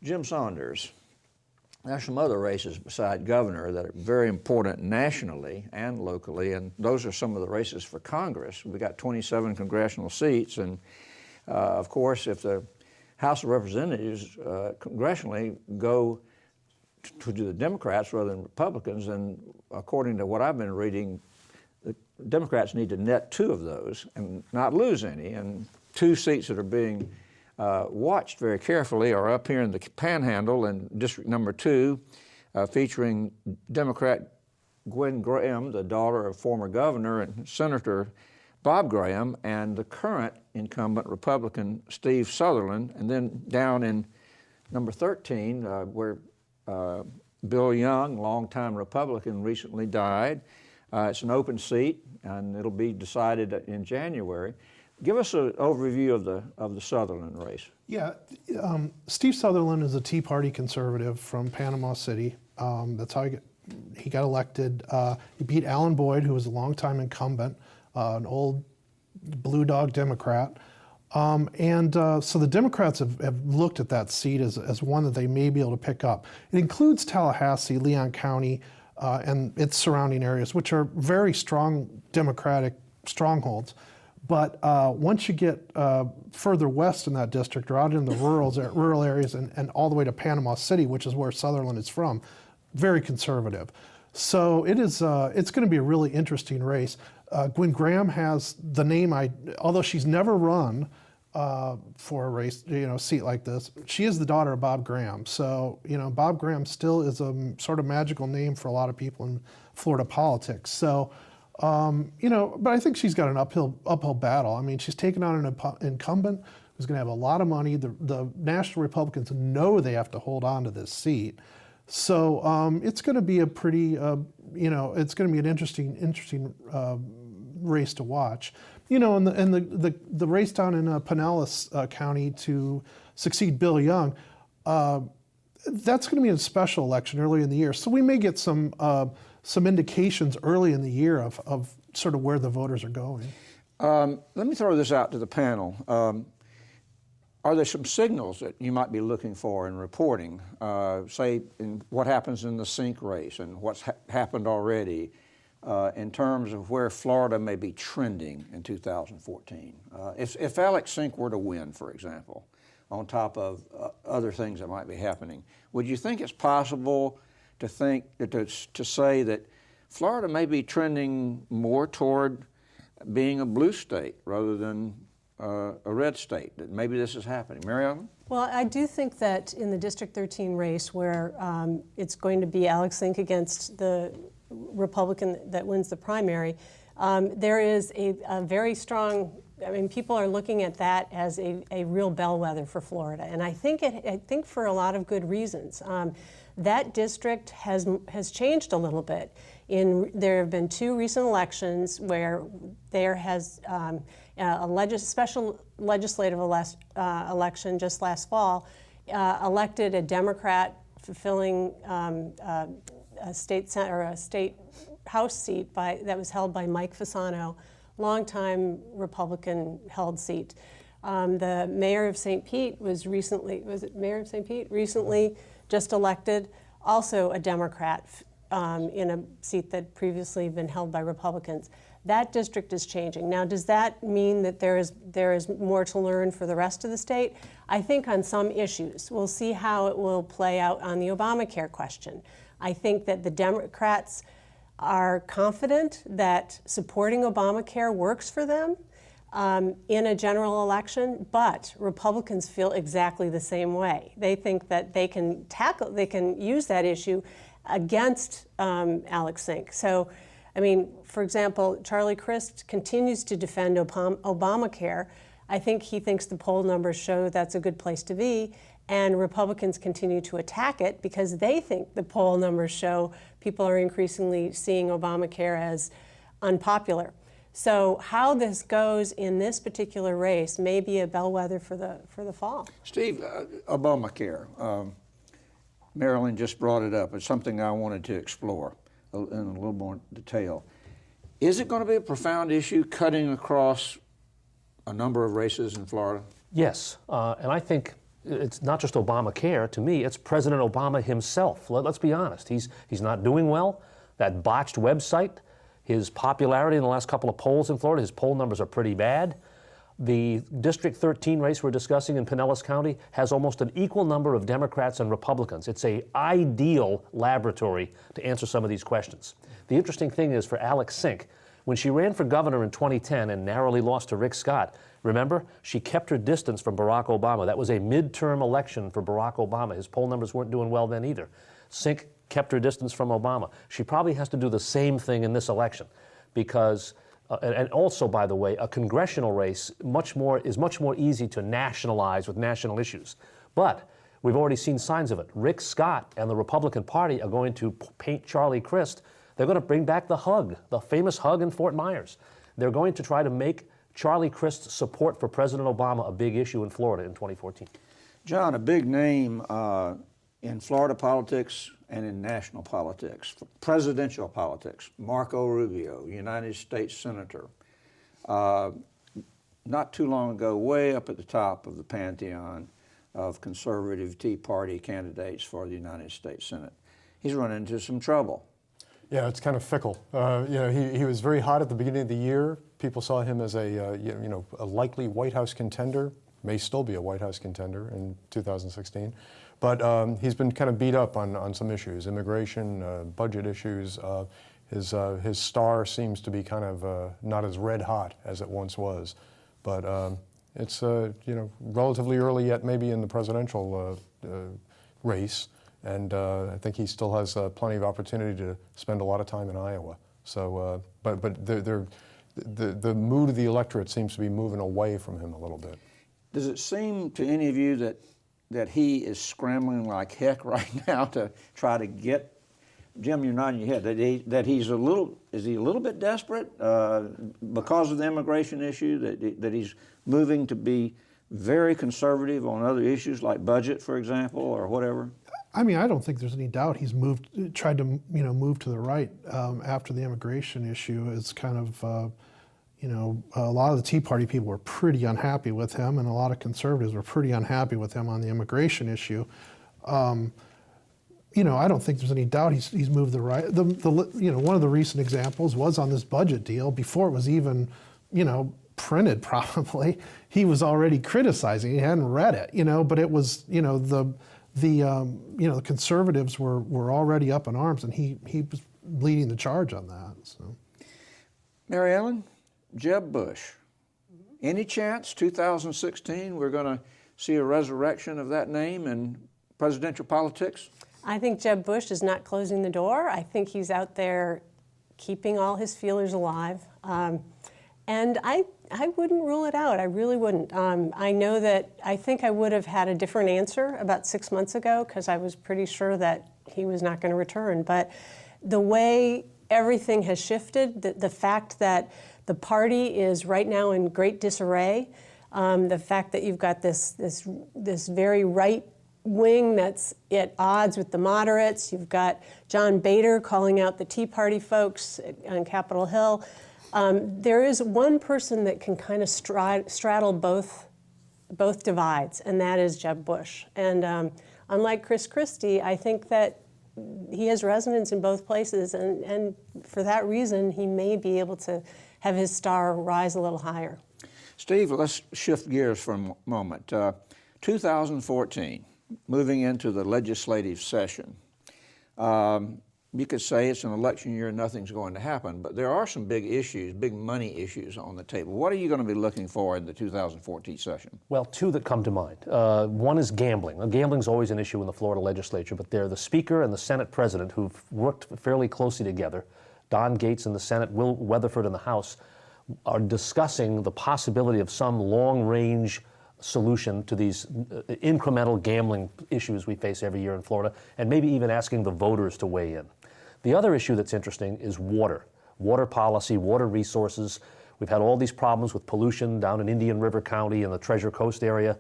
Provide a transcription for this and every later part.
Jim Saunders. There's some other races beside governor that are very important nationally and locally, and those are some of the races for Congress. We've got 27 congressional seats, and of course, if the House of Representatives congressionally go to the Democrats rather than Republicans, and according to what I've been reading, the Democrats need to net 2 of those and not lose any, and 2 seats that are being watched very carefully are up here in the Panhandle in District Number 2, featuring Democrat Gwen Graham, the daughter of former Governor and Senator Bob Graham, and the current incumbent Republican Steve Sutherland, and then down in number 13, where Bill Young, longtime Republican, recently died. It's an open seat, and it'll be decided in January. Give us an overview of the Sutherland race. Yeah, Steve Sutherland is a Tea Party conservative from Panama City. That's how he got elected. He beat Alan Boyd, who was a longtime incumbent, an old Blue Dog Democrat. So the Democrats have looked at that seat as one that they may be able to pick up. It includes Tallahassee, Leon County, and its surrounding areas, which are very strong Democratic strongholds. But once you get further west in that district or out in the rural areas and all the way to Panama City, which is where Sutherland is from, very conservative. So it's going to be a really interesting race. Gwen Graham has the name, although she's never run for a race, seat like this, she is the daughter of Bob Graham. So, Bob Graham still is a sort of magical name for a lot of people in Florida politics. So, but I think she's got an uphill battle. I mean, she's taken on an incumbent who's going to have a lot of money. The national Republicans know they have to hold on to this seat. So it's going to be a pretty, it's going to be an interesting race to watch. And the race down in Pinellas County to succeed Bill Young, that's going to be a special election early in the year. So we may get some indications early in the year of sort of where the voters are going. Let me throw this out to the panel. Are there some signals that you might be looking for in reporting, say in what happens in the sink race and what's happened already in terms of where Florida may be trending in 2014? If Alex Sink were to win, for example, on top of other things that might be happening, would you think it's possible to say that Florida may be trending more toward being a blue state rather than a red state, that maybe this is happening? Mary Ellen? Well, I do think that in the District 13 race where it's going to be Alex Sink against the Republican that wins the primary, there is a very strong, people are looking at that as a real bellwether for Florida. And I think for a lot of good reasons. That district has changed a little bit. There have been 2 recent elections where there has a special legislative election just last fall elected a Democrat fulfilling a state House seat that was held by Mike Fasano, longtime Republican-held seat. The mayor of St. Pete recently just elected, also a Democrat in a seat that previously been held by Republicans. That district is changing. Now, does that mean that there is more to learn for the rest of the state? I think on some issues. We'll see how it will play out on the Obamacare question. I think that the Democrats are confident that supporting Obamacare works for them in a general election, but Republicans feel exactly the same way. They think that they can use that issue against Alex Sink. So, for example, Charlie Crist continues to defend Obamacare. I think he thinks the poll numbers show that's a good place to be, and Republicans continue to attack it because they think the poll numbers show people are increasingly seeing Obamacare as unpopular. So how this goes in this particular race may be a bellwether for the fall. Steve, Obamacare. Marilyn just brought it up. It's something I wanted to explore in a little more detail. Is it going to be a profound issue cutting across a number of races in Florida? Yes, and I think it's not just Obamacare. To me, it's President Obama himself. Let's be honest. He's not doing well. That botched website, his popularity in the last couple of polls in Florida, his poll numbers are pretty bad. The District 13 race we're discussing in Pinellas County has almost an equal number of Democrats and Republicans. It's an ideal laboratory to answer some of these questions. The interesting thing is for Alex Sink, when she ran for governor in 2010 and narrowly lost to Rick Scott, remember, she kept her distance from Barack Obama. That was a midterm election for Barack Obama. His poll numbers weren't doing well then either. Sink kept her distance from Obama. She probably has to do the same thing in this election because and also, by the way, a congressional race is much more easy to nationalize with national issues. But we've already seen signs of it. Rick Scott and the Republican Party are going to paint Charlie Crist. They're going to bring back the hug, the famous hug in Fort Myers. They're going to try to make Charlie Crist's support for President Obama a big issue in Florida in 2014. John, a big name in Florida politics and in national politics, presidential politics, Marco Rubio, United States Senator. Not too long ago, way up at the top of the pantheon of conservative Tea Party candidates for the United States Senate. He's run into some trouble. Yeah, it's kind of fickle. He was very hot at the beginning of the year. People saw him as a likely White House contender, may still be a White House contender in 2016. But he's been kind of beat up on some issues, immigration, budget issues. His star seems to be kind of not as red hot as it once was. But it's relatively early yet, maybe in the presidential race. And I think he still has plenty of opportunity to spend a lot of time in Iowa. So, but the mood of the electorate seems to be moving away from him a little bit. Does it seem to any of you that he is scrambling like heck right now to try to get, Jim, you're nodding your head, that is he a little bit desperate because of the immigration issue, that he's moving to be very conservative on other issues like budget, for example, or whatever? I mean, I don't think there's any doubt he's tried to move to the right after the immigration issue. It's kind of, a lot of the Tea Party people were pretty unhappy with him, and a lot of conservatives were pretty unhappy with him on the immigration issue. I don't think there's any doubt he's moved to the right. One of the recent examples was on this budget deal before it was even, printed. Probably he was already criticizing. He hadn't read it, but it was, the conservatives were already up in arms, and he was leading the charge on that. So, Mary Ellen, Jeb Bush, any chance 2016 we're going to see a resurrection of that name in presidential politics? I think Jeb Bush is not closing the door. I think he's out there keeping all his feelers alive. And I wouldn't rule it out. I really wouldn't. I know that I think I would have had a different answer about 6 months ago because I was pretty sure that he was not going to return. But the way everything has shifted, the fact that the party is right now in great disarray, the fact that you've got this very right wing that's at odds with the moderates, you've got John Boehner calling out the Tea Party folks on Capitol Hill. There is one person that can kind of straddle both divides, and that is Jeb Bush. And unlike Chris Christie, I think that he has resonance in both places, and for that reason, he may be able to have his star rise a little higher. Steve, let's shift gears for a moment. 2014, moving into the legislative session. You could say it's an election year and nothing's going to happen, but there are some big issues, big money issues on the table. What are you going to be looking for in the 2014 session? Well, two that come to mind. One is gambling. Now, gambling's always an issue in the Florida legislature, but they're the Speaker and the Senate President who've worked fairly closely together. Don Gates in the Senate, Will Weatherford in the House, are discussing the possibility of some long-range solution to these incremental gambling issues we face every year in Florida, and maybe even asking the voters to weigh in. The other issue that's interesting is water policy, water resources. We've had all these problems with pollution down in Indian River County and the Treasure Coast area.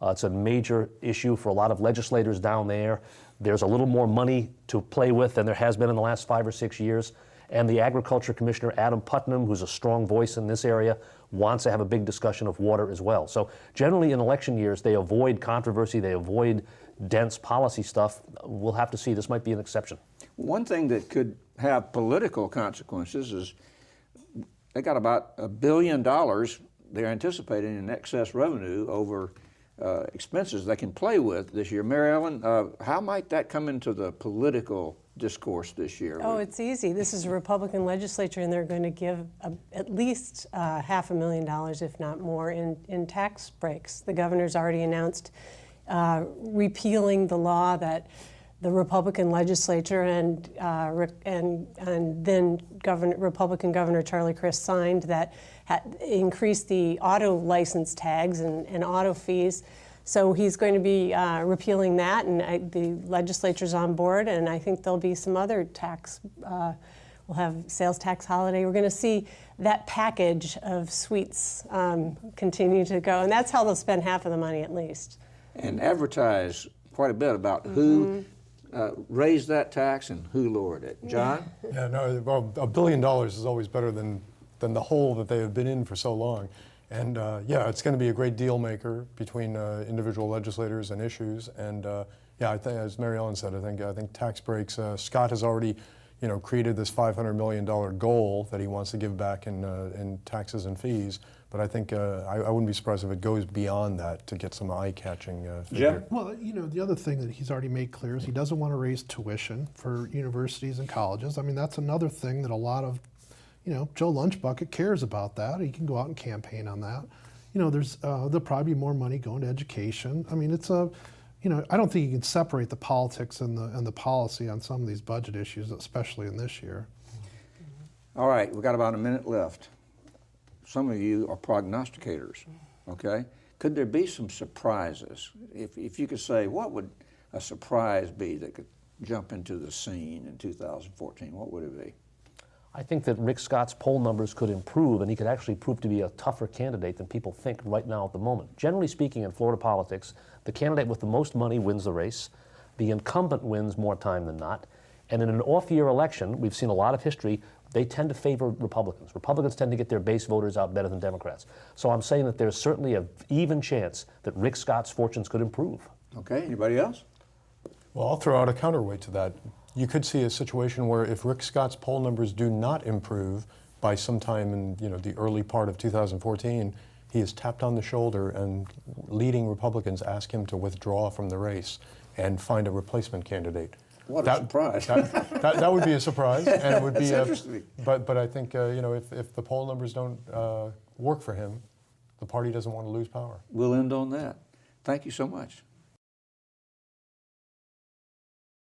It's a major issue for a lot of legislators down there. There's a little more money to play with than there has been in the last 5 or 6 years. And the Agriculture Commissioner, Adam Putnam, who's a strong voice in this area, wants to have a big discussion of water as well. So generally in election years, they avoid controversy, they avoid dense policy stuff. We'll have to see. This might be an exception. One thing that could have political consequences is they got about $1 billion they're anticipating in excess revenue over expenses they can play with this year. Mary Ellen, how might that come into the political discourse this year? Oh, it's easy. This is a Republican legislature, and they're going to give at least $500,000, if not more, in tax breaks. The governor's already announced repealing the law that the Republican legislature and then Republican Governor Charlie Crist signed that increased the auto license tags and auto fees. So he's going to be repealing that, and the legislature's on board, and I think there'll be some other tax. We'll have sales tax holiday. We're going to see that package of sweets continue to go, and that's how they'll spend half of the money at least. And advertise quite a bit about who raised that tax and who lowered it. John? Yeah, no, well, $1 billion is always better than the hole that they have been in for so long. And yeah, it's going to be a great deal maker between individual legislators and issues. And yeah, I think, as Mary Ellen said, I think tax breaks. Scott has already, created this $500 million goal that he wants to give back in taxes and fees. But I think I wouldn't be surprised if it goes beyond that to get some eye-catching figure. Jeb? Well, the other thing that he's already made clear is he doesn't want to raise tuition for universities and colleges. I mean, that's another thing that a lot of, Joe Lunchbucket cares about that. He can go out and campaign on that. There'll probably be more money going to education. I mean, it's I don't think you can separate the politics and the policy on some of these budget issues, especially in this year. All right, we've got about a minute left. Some of you are prognosticators, okay? Could there be some surprises? If you could say, what would a surprise be that could jump into the scene in 2014? What would it be? I think that Rick Scott's poll numbers could improve, and he could actually prove to be a tougher candidate than people think right now at the moment. Generally speaking, in Florida politics, the candidate with the most money wins the race. The incumbent wins more time than not. And in an off-year election, we've seen a lot of history, they tend to favor Republicans. Republicans tend to get their base voters out better than Democrats. So I'm saying that there's certainly an even chance that Rick Scott's fortunes could improve. Okay, anybody else? Well, I'll throw out a counterweight to that. You could see a situation where if Rick Scott's poll numbers do not improve by sometime in the early part of 2014, he is tapped on the shoulder and leading Republicans ask him to withdraw from the race and find a replacement candidate. What a surprise. That would be a surprise, and it would be. That's interesting. But I think if the poll numbers don't work for him, the party doesn't want to lose power. We'll end on that. Thank you so much.